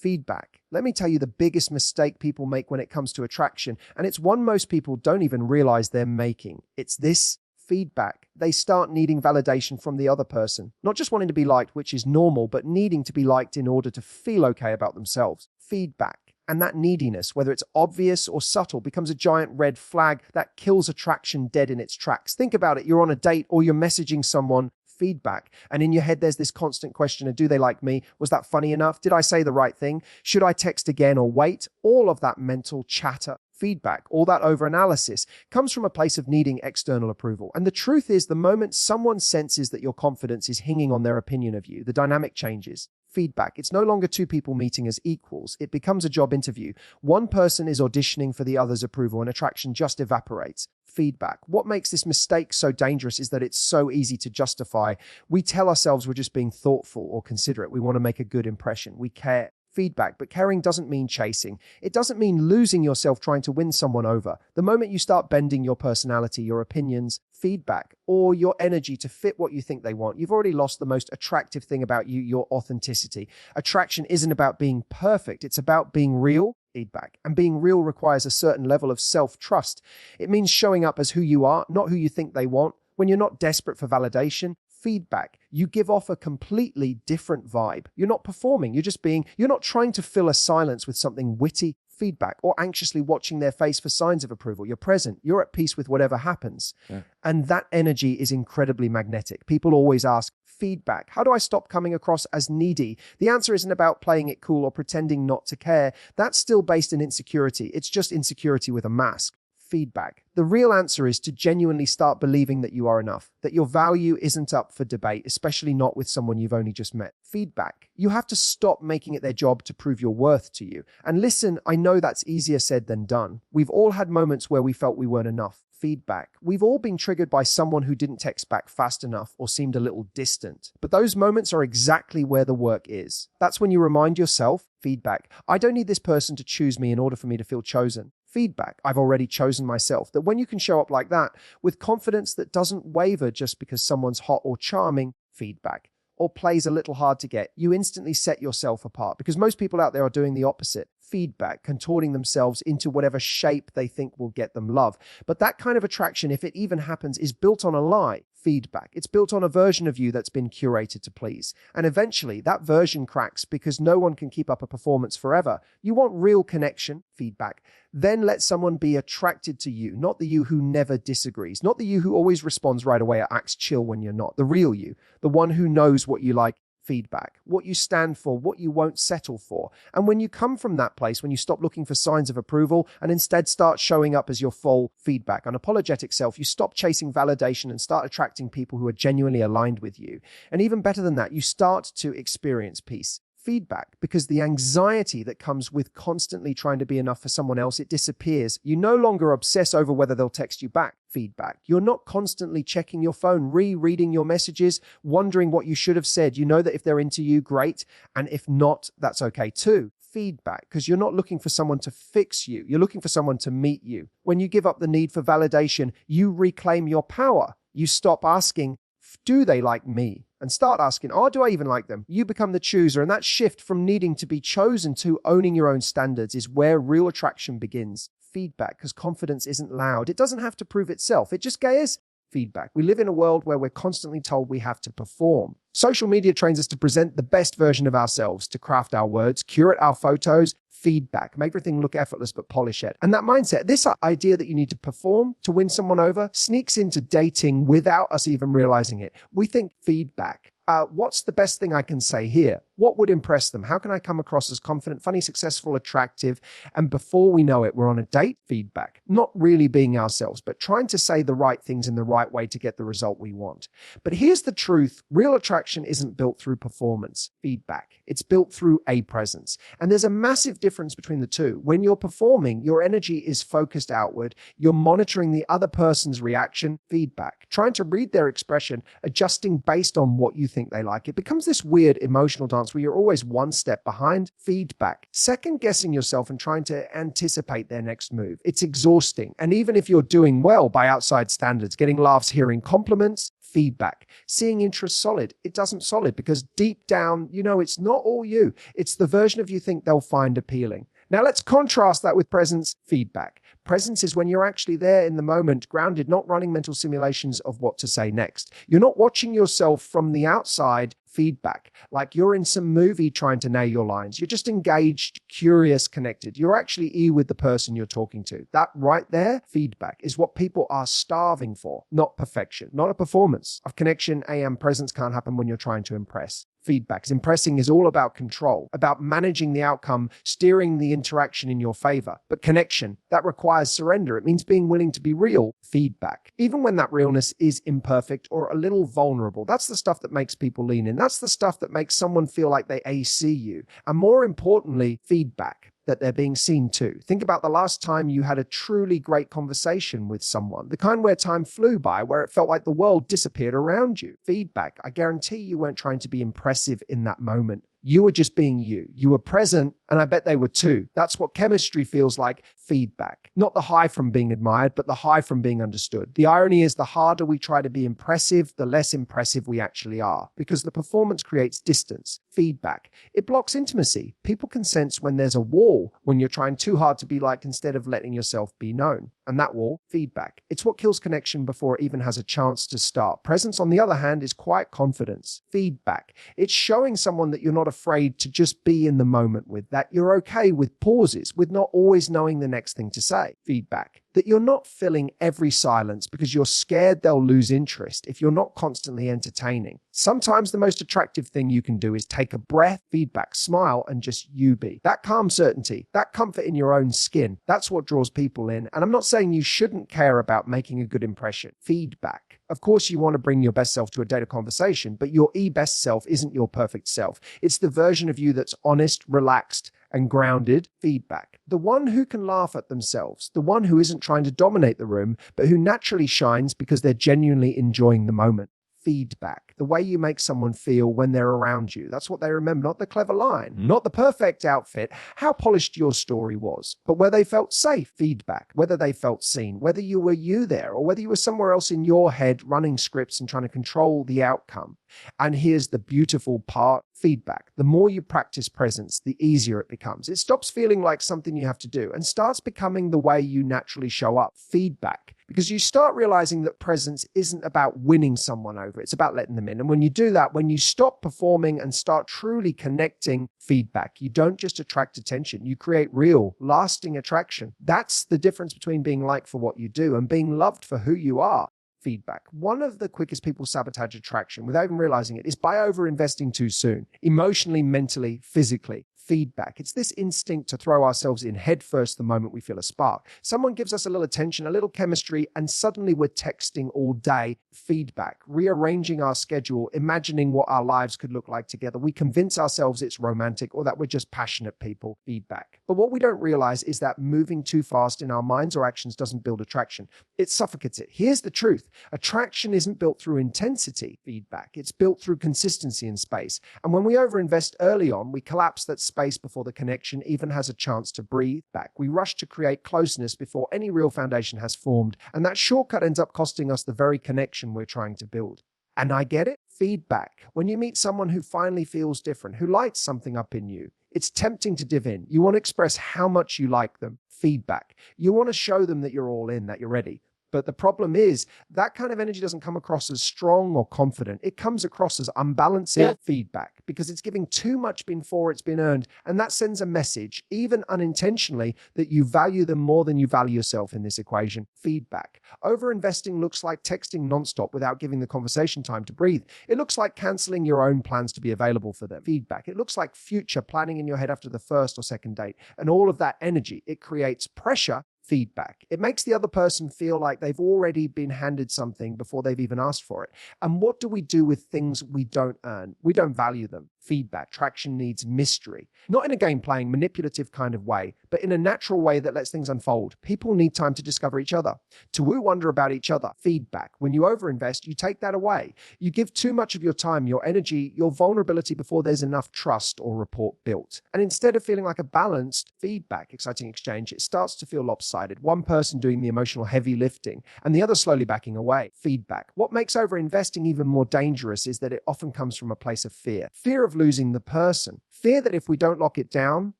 Feedback. Let me tell you the biggest mistake people make when it comes to attraction, and it's one most people don't even realize they're making. It's this: feedback. They start needing validation from the other person, not just wanting to be liked, which is normal, but needing to be liked in order to feel okay about themselves. Feedback. And that neediness, whether it's obvious or subtle, becomes a giant red flag that kills attraction dead in its tracks. Think about it. You're on a date or you're messaging someone. Feedback. And in your head, there's this constant question of, do they like me? Was that funny enough? Did I say the right thing? Should I text again or wait? All of that mental chatter. Feedback, all that overanalysis, comes from a place of needing external approval. And the truth is, the moment someone senses that your confidence is hinging on their opinion of you, the dynamic changes. Feedback. It's no longer two people meeting as equals. It becomes a job interview. One person is auditioning for the other's approval and attraction just evaporates. Feedback. What makes this mistake so dangerous is that it's so easy to justify. We tell ourselves we're just being thoughtful or considerate. We want to make a good impression. We care. Feedback. But caring doesn't mean chasing. It doesn't mean losing yourself trying to win someone over. The moment you start bending your personality, your opinions, feedback, or your energy to fit what you think they want, you've already lost the most attractive thing about you, your authenticity. Attraction isn't about being perfect. It's about being real. Feedback. And being real requires a certain level of self-trust. It means showing up as who you are, not who you think they want. When you're not desperate for validation, feedback, you give off a completely different vibe. You're not performing. You're not trying to fill a silence with something witty. Feedback, or anxiously watching their face for signs of approval. You're present. You're at peace with whatever happens. Yeah. And that energy is incredibly magnetic. People always ask, feedback, how do I stop coming across as needy? The answer isn't about playing it cool or pretending not to care. That's still based in insecurity. It's just insecurity with a mask. Feedback. The real answer is to genuinely start believing that you are enough, that your value isn't up for debate, especially not with someone you've only just met. Feedback. You have to stop making it their job to prove your worth to you. And listen, I know that's easier said than done. We've all had moments where we felt we weren't enough. Feedback. We've all been triggered by someone who didn't text back fast enough or seemed a little distant. But those moments are exactly where the work is. That's when you remind yourself, feedback, I don't need this person to choose me in order for me to feel chosen. Feedback, I've already chosen myself. That when you can show up like that, with confidence that doesn't waver just because someone's hot or charming, feedback, or plays a little hard to get, you instantly set yourself apart, because most people out there are doing the opposite. Feedback, contorting themselves into whatever shape they think will get them love. But that kind of attraction, if it even happens, is built on a lie. Feedback. It's built on a version of you that's been curated to please. And eventually that version cracks because no one can keep up a performance forever. You want real connection, feedback. Then let someone be attracted to you, not the you who never disagrees, not the you who always responds right away or acts chill when you're not. The real you, the one who knows what you like. Feedback, what you stand for, what you won't settle for. And when you come from that place, when you stop looking for signs of approval and instead start showing up as your full feedback, unapologetic self, you stop chasing validation and start attracting people who are genuinely aligned with you. And even better than that, you start to experience peace. Feedback, because the anxiety that comes with constantly trying to be enough for someone else, it disappears. You no longer obsess over whether they'll text you back. Feedback. You're not constantly checking your phone, rereading your messages, wondering what you should have said. You know that if they're into you, great. And if not, that's okay too. Feedback, because you're not looking for someone to fix you. You're looking for someone to meet you. When you give up the need for validation, you reclaim your power. You stop asking, do they like me? And start asking, oh, do I even like them? You become the chooser, and that shift from needing to be chosen to owning your own standards is where real attraction begins. Feedback, because confidence isn't loud. It doesn't have to prove itself. It just gains feedback. We live in a world where we're constantly told we have to perform. Social media trains us to present the best version of ourselves, to craft our words, curate our photos, feedback, make everything look effortless but polish it. And that mindset, this idea that you need to perform to win someone over, sneaks into dating without us even realizing it. We think feedback. What's the best thing I can say here? What would impress them? How can I come across as confident, funny, successful, attractive? And before we know it, we're on a date. Feedback. Not really being ourselves, but trying to say the right things in the right way to get the result we want. But here's the truth. Real attraction isn't built through performance. Feedback. It's built through a presence. And there's a massive difference between the two. When you're performing, your energy is focused outward. You're monitoring the other person's reaction. Feedback. Trying to read their expression, adjusting based on what you think they like. It becomes this weird emotional dance where you're always one step behind. Feedback. Second guessing yourself and trying to anticipate their next move. It's exhausting. And even if you're doing well by outside standards, getting laughs, hearing compliments, Feedback. Seeing interest solid. It doesn't solid because deep down, you know it's not all you. It's the version of you think they'll find appealing. Now let's contrast that with presence. Feedback. Presence is when you're actually there in the moment, grounded, not running mental simulations of what to say next. You're not watching yourself from the outside. Feedback. Like you're in some movie trying to nail your lines. You're just engaged, curious, connected. You're actually with the person you're talking to. That right there, feedback, is what people are starving for, not perfection, not a performance. Of connection, presence can't happen when you're trying to impress. Feedback. Impressing is all about control, about managing the outcome, steering the interaction in your favor. But connection, that requires surrender. It means being willing to be real. Feedback. Even when that realness is imperfect or a little vulnerable, that's the stuff that makes people lean in. That's the stuff that makes someone feel like they see you. And more importantly, feedback. That they're being seen too. Think about the last time you had a truly great conversation with someone, the kind where time flew by, where it felt like the world disappeared around you. Feedback. I guarantee you weren't trying to be impressive in that moment. You were just being you. You were present, and I bet they were too. That's what chemistry feels like. Feedback. Not the high from being admired, but the high from being understood. The irony is the harder we try to be impressive, the less impressive we actually are, because the performance creates distance. Feedback. It blocks intimacy. People can sense when there's a wall, when you're trying too hard to be liked instead of letting yourself be known. And that wall, feedback. It's what kills connection before it even has a chance to start. Presence, on the other hand, is quiet confidence. Feedback. It's showing someone that you're not afraid to just be in the moment with, that you're okay with pauses, with not always knowing the next thing to say. Feedback. That you're not filling every silence because you're scared they'll lose interest if you're not constantly entertaining. Sometimes the most attractive thing you can do is take a breath, feedback, smile, and just you be. That calm certainty, that comfort in your own skin, that's what draws people in. And I'm not saying you shouldn't care about making a good impression. Feedback. Of course, you want to bring your best self to a date or conversation, but your best self isn't your perfect self. It's the version of you that's honest, relaxed, and grounded. Feedback. The one who can laugh at themselves, the one who isn't trying to dominate the room, but who naturally shines because they're genuinely enjoying the moment. Feedback. The way you make someone feel when they're around you. That's what they remember, not the clever line, not the perfect outfit, how polished your story was, but where they felt safe. Feedback. Whether they felt seen, whether you were there, or whether you were somewhere else in your head running scripts and trying to control the outcome. And here's the beautiful part. Feedback. The more you practice presence, the easier it becomes. It stops feeling like something you have to do and starts becoming the way you naturally show up. Feedback. Because you start realizing that presence isn't about winning someone over. It's about letting them in. And when you do that, when you stop performing and start truly connecting, feedback, you don't just attract attention. You create real, lasting attraction. That's the difference between being liked for what you do and being loved for who you are. Feedback. One of the quickest people sabotage attraction without even realizing it is by over-investing too soon, emotionally, mentally, physically. Feedback. It's this instinct to throw ourselves in head first the moment we feel a spark. Someone gives us a little attention, a little chemistry, and suddenly we're texting all day. Feedback. Rearranging our schedule, imagining what our lives could look like together. We convince ourselves it's romantic or that we're just passionate people. Feedback. But what we don't realize is that moving too fast in our minds or actions doesn't build attraction. It suffocates it. Here's the truth. Attraction isn't built through intensity. Feedback. It's built through consistency and space. And when we overinvest early on, we collapse that space before the connection even has a chance to breathe back. We rush to create closeness before any real foundation has formed, and that shortcut ends up costing us the very connection we're trying to build. And I get it. Feedback. When you meet someone who finally feels different, who lights something up in you, it's tempting to dive in. You want to express how much you like them. Feedback. You want to show them that you're all in, that you're ready. But the problem is that kind of energy doesn't come across as strong or confident. It comes across as unbalanced. Feedback, because it's giving too much before it's been earned. And that sends a message, even unintentionally, that you value them more than you value yourself in this equation. Feedback. Overinvesting looks like texting nonstop without giving the conversation time to breathe. It looks like canceling your own plans to be available for them. Feedback. It looks like future planning in your head after the first or second date. And all of that energy, it creates pressure. Feedback. It makes the other person feel like they've already been handed something before they've even asked for it. And what do we do with things we don't earn? We don't value them. Feedback. Traction needs mystery. Not in a game-playing, manipulative kind of way, but in a natural way that lets things unfold. People need time to discover each other, to wonder about each other. Feedback. When you overinvest, you take that away. You give too much of your time, your energy, your vulnerability before there's enough trust or rapport built. And instead of feeling like a balanced feedback, exciting exchange, it starts to feel lopsided. One person doing the emotional heavy lifting and the other slowly backing away. Feedback. What makes overinvesting even more dangerous is that it often comes from a place of fear. Fear of losing the person. Fear that if we don't lock it down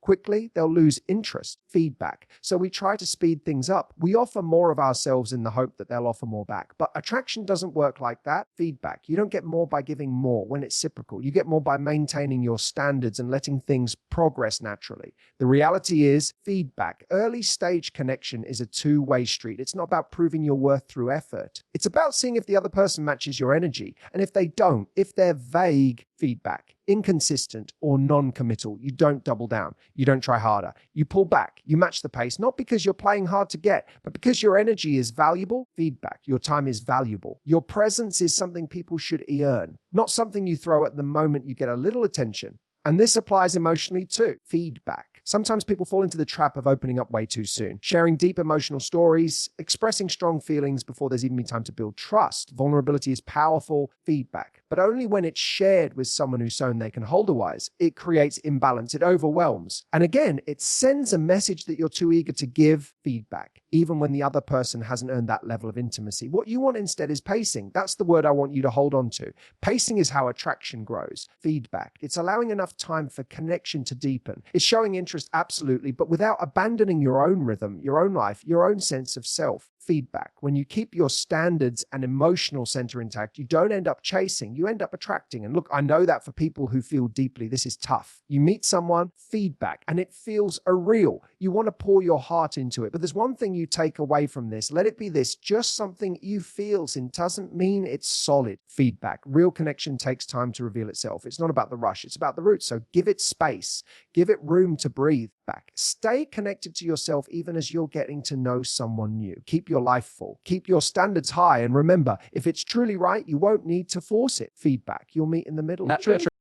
quickly, they'll lose interest. Feedback. So we try to speed things up. We offer more of ourselves in the hope that they'll offer more back. But attraction doesn't work like that. Feedback. You don't get more by giving more when it's reciprocal. You get more by maintaining your standards and letting things progress naturally. The reality is feedback. Early stage connection is a two-way street. It's not about proving your worth through effort. It's about seeing if the other person matches your energy. And if they don't, if they're vague, feedback, inconsistent or non-committal, you don't double down. You don't try harder. You pull back. You match the pace, not because you're playing hard to get, but because your energy is valuable. Feedback. Your time is valuable. Your presence is something people should earn, not something you throw at the moment you get a little attention. And this applies emotionally too. Feedback. Sometimes people fall into the trap of opening up way too soon, sharing deep emotional stories, expressing strong feelings before there's even been time to build trust. Vulnerability is powerful feedback, but only when it's shared with someone who's shown they can hold a wise. It creates imbalance. It overwhelms. And again, it sends a message that you're too eager to give feedback, even when the other person hasn't earned that level of intimacy. What you want instead is pacing. That's the word I want you to hold on to. Pacing is how attraction grows. Feedback. It's allowing enough time for connection to deepen. It's showing interest, absolutely, but without abandoning your own rhythm, your own life, your own sense of self. Feedback. When you keep your standards and emotional center intact, you don't end up chasing, you end up attracting. And look, I know that for people who feel deeply, this is tough. You meet someone, feedback, and it feels real. You want to pour your heart into it. But there's one thing you take away from this. Let it be this, just something you feel in doesn't mean it's solid. Feedback. Real connection takes time to reveal itself. It's not about the rush, it's about the root. So give it space, give it room to breathe. Back. Stay connected to yourself even as you're getting to know someone new. Keep your life full. Keep your standards high. And remember, if it's truly right, you won't need to force it. Feedback. You'll meet in the middle.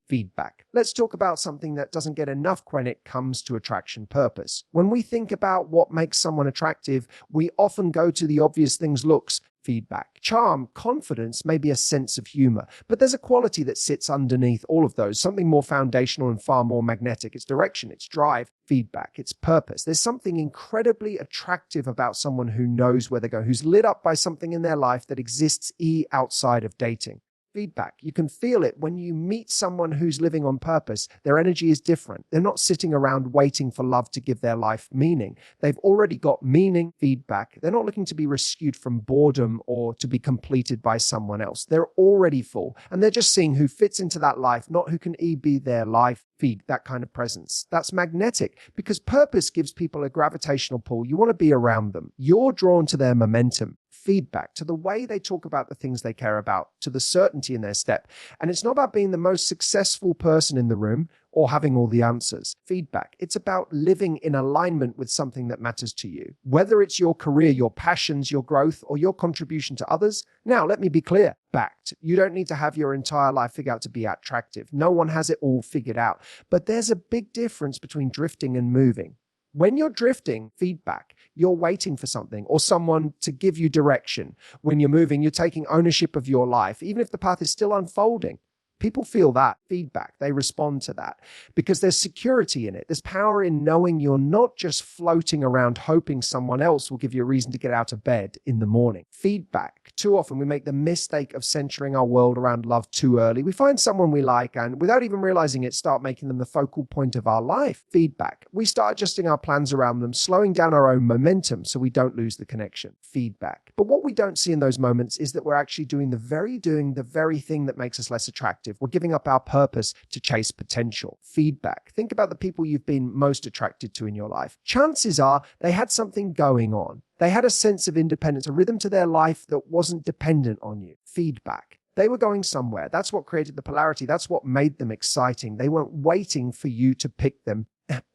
Feedback. Let's talk about something that doesn't get enough when it comes to attraction: purpose. When we think about what makes someone attractive, we often go to the obvious things: looks, feedback, charm, confidence, maybe a sense of humor. But there's a quality that sits underneath all of those, something more foundational and far more magnetic. It's direction, it's drive, feedback, it's purpose. There's something incredibly attractive about someone who knows where they're going, who's lit up by something in their life that exists outside of dating. Feedback. You can feel it when you meet someone who's living on purpose. Their energy is different. They're not sitting around waiting for love to give their life meaning. They've already got meaning. Feedback. They're not looking to be rescued from boredom or to be completed by someone else. They're already full, and they're just seeing who fits into that life, not who can be their life. Feed that kind of presence. That's magnetic, because purpose gives people a gravitational pull. You want to be around them. You're drawn to their momentum. Feedback, to the way they talk about the things they care about, to the certainty in their step. And it's not about being the most successful person in the room or having all the answers. Feedback. It's about living in alignment with something that matters to you, whether it's your career, your passions, your growth, or your contribution to others. Now, let me be clear. Backed. You don't need to have your entire life figured out to be attractive. No one has it all figured out. But there's a big difference between drifting and moving. When you're drifting, feedback, you're waiting for something or someone to give you direction. When you're moving, you're taking ownership of your life, even if the path is still unfolding. People feel that feedback. They respond to that because there's security in it. There's power in knowing you're not just floating around hoping someone else will give you a reason to get out of bed in the morning. Feedback. Too often we make the mistake of centering our world around love too early. We find someone we like and without even realizing it, start making them the focal point of our life. Feedback. We start adjusting our plans around them, slowing down our own momentum so we don't lose the connection. Feedback. But what we don't see in those moments is that we're actually doing the very thing that makes us less attractive. We're giving up our purpose to chase potential. Feedback. Think about the people you've been most attracted to in your life. Chances are they had something going on. They had a sense of independence, a rhythm to their life that wasn't dependent on you. Feedback. They were going somewhere. That's what created the polarity. That's what made them exciting. They weren't waiting for you to pick them.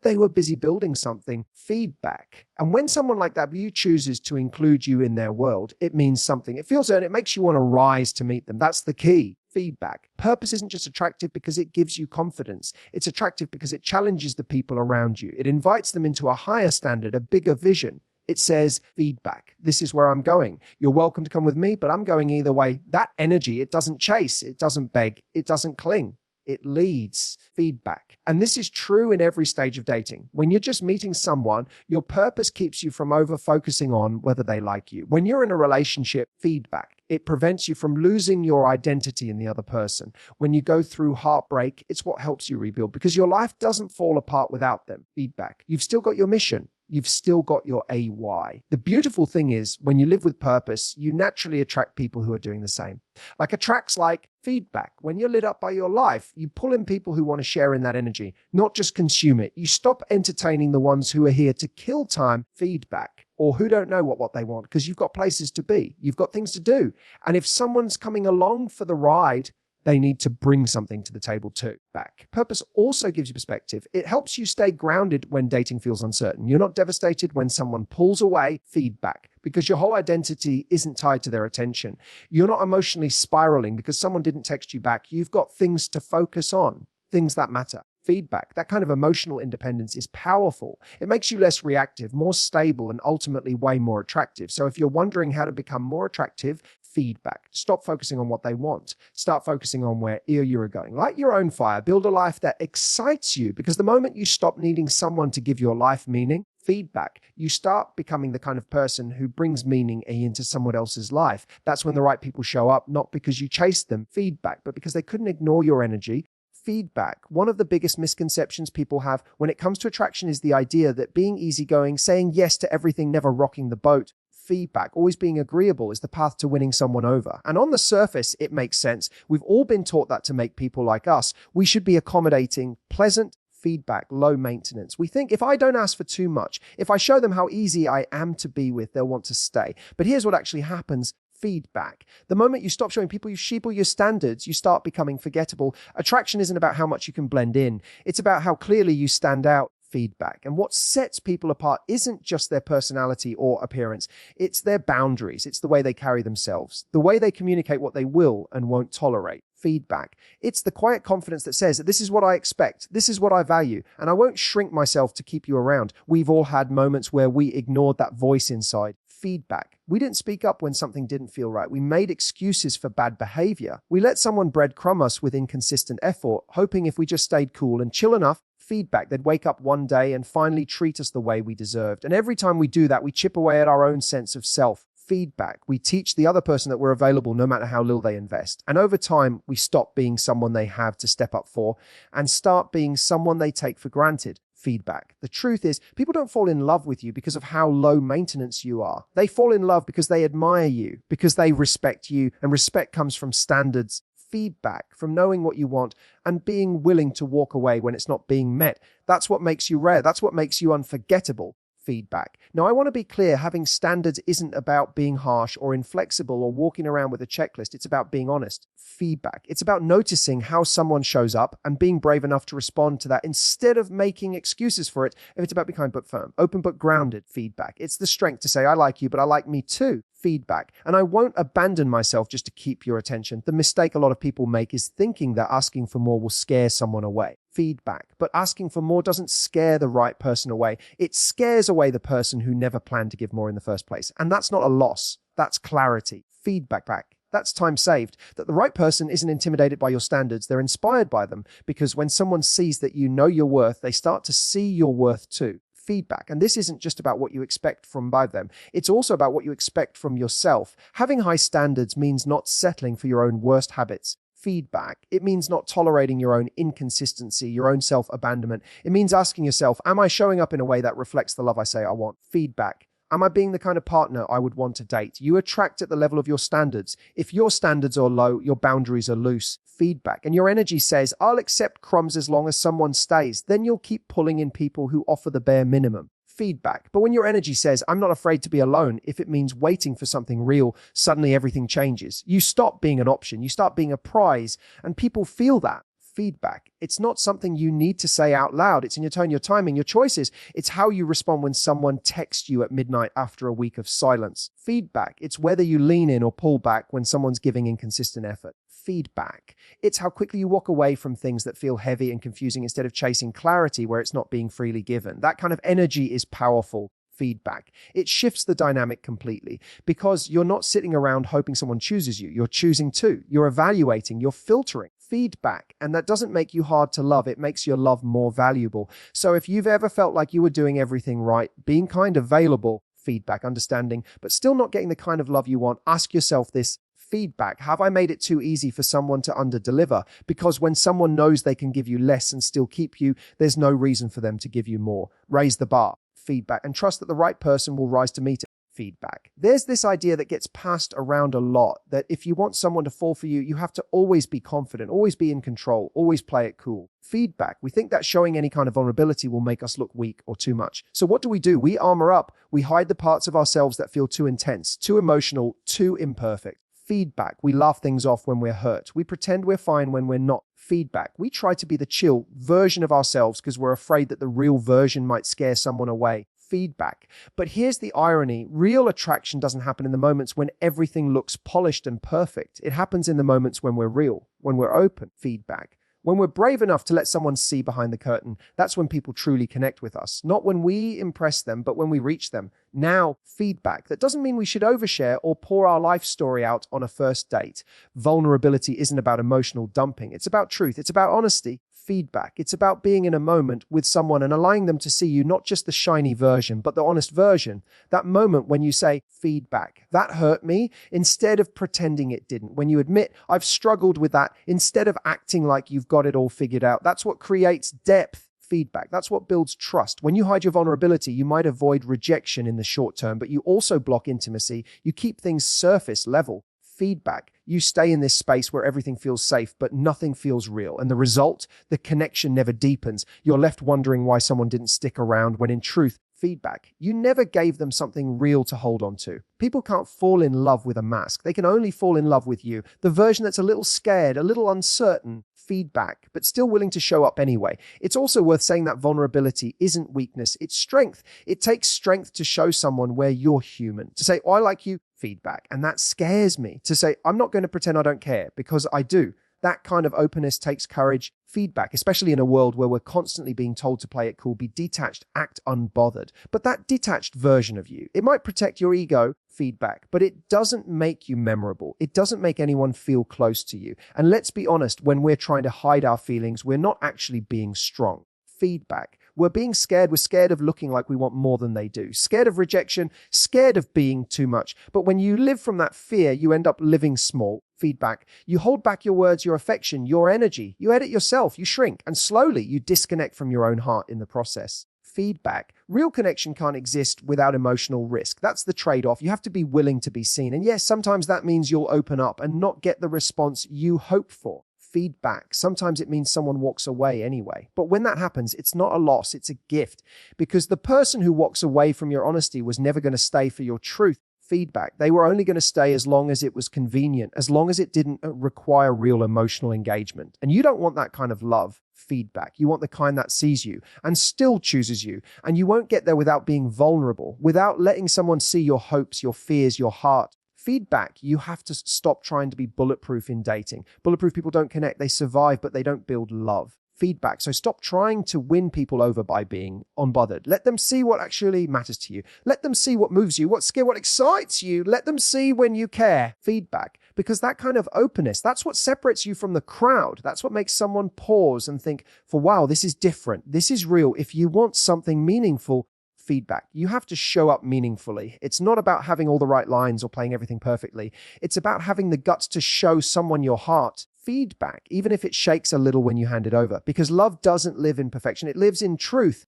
They were busy building something. Feedback. And when someone like that view chooses to include you in their world, it means something. It feels earned. It makes you want to rise to meet them. That's the key. Feedback. Purpose isn't just attractive because it gives you confidence. It's attractive because it challenges the people around you. It invites them into a higher standard, a bigger vision. It says, feedback. This is where I'm going. You're welcome to come with me, but I'm going either way. That energy, it doesn't chase, it doesn't beg, it doesn't cling. It leads. Feedback. And this is true in every stage of dating. When you're just meeting someone, your purpose keeps you from over-focusing on whether they like you. When you're in a relationship, feedback. It prevents you from losing your identity in the other person. When you go through heartbreak, it's what helps you rebuild because your life doesn't fall apart without them. Feedback. You've still got your mission. You've still got your AY. The beautiful thing is, when you live with purpose, you naturally attract people who are doing the same. Attracts like feedback. When you're lit up by your life, you pull in people who want to share in that energy, not just consume it. You stop entertaining the ones who are here to kill time. Feedback. Or who don't know what they want because you've got places to be. You've got things to do. And if someone's coming along for the ride, they need to bring something to the table too. Back. Purpose also gives you perspective. It helps you stay grounded when dating feels uncertain. You're not devastated when someone pulls away. Feedback. Because your whole identity isn't tied to their attention. You're not emotionally spiraling because someone didn't text you back. You've got things to focus on, things that matter. Feedback. That kind of emotional independence is powerful. It makes you less reactive, more stable, and ultimately way more attractive. So if you're wondering how to become more attractive, feedback. Stop focusing on what they want. Start focusing on where you're going. Light your own fire. Build a life that excites you because the moment you stop needing someone to give your life meaning, feedback, you start becoming the kind of person who brings meaning into someone else's life. That's when the right people show up, not because you chased them, feedback, but because they couldn't ignore your energy. Feedback. One of the biggest misconceptions people have when it comes to attraction is the idea that being easygoing, saying yes to everything, never rocking the boat. Feedback, always being agreeable is the path to winning someone over. And on the surface, it makes sense. We've all been taught that to make people like us. We should be accommodating, pleasant, feedback, low maintenance. We think if I don't ask for too much, if I show them how easy I am to be with, they'll want to stay. But here's what actually happens. Feedback. The moment you stop showing people you sheeple your standards, you start becoming forgettable. Attraction isn't about how much you can blend in. It's about how clearly you stand out. Feedback. And what sets people apart isn't just their personality or appearance. It's their boundaries. It's the way they carry themselves, the way they communicate what they will and won't tolerate. Feedback. It's the quiet confidence that says that this is what I expect, this is what I value, and I won't shrink myself to keep you around. We've all had moments where we ignored that voice inside. Feedback. We didn't speak up when something didn't feel right. We made excuses for bad behavior. We let someone breadcrumb us with inconsistent effort, hoping if we just stayed cool and chill enough, feedback, they'd wake up one day and finally treat us the way we deserved. And every time we do that, we chip away at our own sense of self. Feedback. We teach the other person that we're available no matter how little they invest. And over time, we stop being someone they have to step up for and start being someone they take for granted. Feedback. The truth is, people don't fall in love with you because of how low maintenance you are. They fall in love because they admire you, because they respect you, and respect comes from standards. Feedback, from knowing what you want and being willing to walk away when it's not being met. That's what makes you rare. That's what makes you unforgettable. Feedback. Now, I want to be clear, having standards isn't about being harsh or inflexible or walking around with a checklist. It's about being honest. Feedback. It's about noticing how someone shows up and being brave enough to respond to that instead of making excuses for it. If it's about being kind but firm, open but grounded. Feedback. It's the strength to say, I like you, but I like me too. Feedback. And I won't abandon myself just to keep your attention. The mistake a lot of people make is thinking that asking for more will scare someone away. Feedback. But asking for more doesn't scare the right person away. It scares away the person who never planned to give more in the first place. And that's not a loss. That's clarity. Feedback back. That's time saved. That the right person isn't intimidated by your standards. They're inspired by them. Because when someone sees that you know your worth, they start to see your worth too. Feedback. And this isn't just about what you expect from by them. It's also about what you expect from yourself. Having high standards means not settling for your own worst habits. Feedback. It means not tolerating your own inconsistency, your own self-abandonment. It means asking yourself, am I showing up in a way that reflects the love I say I want? Feedback. Am I being the kind of partner I would want to date? You attract at the level of your standards. If your standards are low, your boundaries are loose. Feedback. And your energy says, I'll accept crumbs as long as someone stays. Then you'll keep pulling in people who offer the bare minimum. Feedback. But when your energy says, I'm not afraid to be alone, if it means waiting for something real, suddenly everything changes. You stop being an option. You start being a prize. And people feel that. Feedback. It's not something you need to say out loud. It's in your tone, your timing, your choices. It's how you respond when someone texts you at midnight after a week of silence. Feedback. It's whether you lean in or pull back when someone's giving inconsistent effort. feedback. It's how quickly you walk away from things that feel heavy and confusing instead of chasing clarity where it's not being freely given. That kind of energy is powerful. Feedback. It shifts the dynamic completely because you're not sitting around hoping someone chooses you. You're choosing too. You're evaluating. You're filtering. Feedback. And that doesn't make you hard to love. It makes your love more valuable. So if you've ever felt like you were doing everything right, being kind, available, feedback, understanding, but still not getting the kind of love you want, ask yourself this. Feedback. Have I made it too easy for someone to underdeliver? Because when someone knows they can give you less and still keep you, there's no reason for them to give you more. Raise the bar. Feedback. And trust that the right person will rise to meet it. Feedback. There's this idea that gets passed around a lot that if you want someone to fall for you, you have to always be confident, always be in control, always play it cool. Feedback. We think that showing any kind of vulnerability will make us look weak or too much. So what do? We armor up. We hide the parts of ourselves that feel too intense, too emotional, too imperfect. Feedback. We laugh things off when we're hurt. We pretend we're fine when we're not. Feedback. We try to be the chill version of ourselves because we're afraid that the real version might scare someone away. Feedback. But here's the irony. Real attraction doesn't happen in the moments when everything looks polished and perfect. It happens in the moments when we're real, when we're open. Feedback. When we're brave enough to let someone see behind the curtain, that's when people truly connect with us. Not when we impress them, but when we reach them. Now, feedback. That doesn't mean we should overshare or pour our life story out on a first date. Vulnerability isn't about emotional dumping. It's about truth. It's about honesty. Feedback. It's about being in a moment with someone and allowing them to see you, not just the shiny version, but the honest version. That moment when you say, feedback, that hurt me, instead of pretending it didn't. When you admit, I've struggled with that, instead of acting like you've got it all figured out. That's what creates depth. Feedback. That's what builds trust. When you hide your vulnerability, you might avoid rejection in the short term, but you also block intimacy. You keep things surface level. Feedback. You stay in this space where everything feels safe, but nothing feels real. And the result, the connection never deepens. You're left wondering why someone didn't stick around when in truth, feedback. You never gave them something real to hold on to. People can't fall in love with a mask. They can only fall in love with you. The version that's a little scared, a little uncertain. Feedback, but still willing to show up anyway. It's also worth saying that vulnerability isn't weakness, it's strength. It takes strength to show someone where you're human. To say, oh, I like you, feedback. And that scares me. To say, I'm not going to pretend I don't care, because I do. That kind of openness takes courage. Feedback, especially in a world where we're constantly being told to play it cool, be detached, act unbothered. But that detached version of you, it might protect your ego, feedback, but it doesn't make you memorable. It doesn't make anyone feel close to you. And let's be honest, when we're trying to hide our feelings, we're not actually being strong. Feedback. We're being scared. We're scared of looking like we want more than they do. Scared of rejection, scared of being too much. But when you live from that fear, you end up living small. Feedback. You hold back your words, your affection, your energy. You edit yourself, you shrink, and slowly you disconnect from your own heart in the process. Feedback. Real connection can't exist without emotional risk. That's the trade-off. You have to be willing to be seen. And yes, sometimes that means you'll open up and not get the response you hope for. Feedback. Sometimes it means someone walks away anyway. But when that happens, it's not a loss, it's a gift. Because the person who walks away from your honesty was never going to stay for your truth. Feedback. They were only going to stay as long as it was convenient, as long as it didn't require real emotional engagement. And you don't want that kind of love. Feedback. You want the kind that sees you and still chooses you. And you won't get there without being vulnerable, without letting someone see your hopes, your fears, your heart. Feedback. You have to stop trying to be bulletproof in dating. Bulletproof people don't connect. They survive, but they don't build love. Feedback. So stop trying to win people over by being unbothered. Let them see what actually matters to you. Let them see what moves you, what scares, what excites you. Let them see when you care. Feedback. Because that kind of openness, that's what separates you from the crowd. That's what makes someone pause and think, for wow, this is different. This is real. If you want something meaningful, feedback. You have to show up meaningfully. It's not about having all the right lines or playing everything perfectly. It's about having the guts to show someone your heart. Feedback, even if it shakes a little when you hand it over, because love doesn't live in perfection. It lives in truth.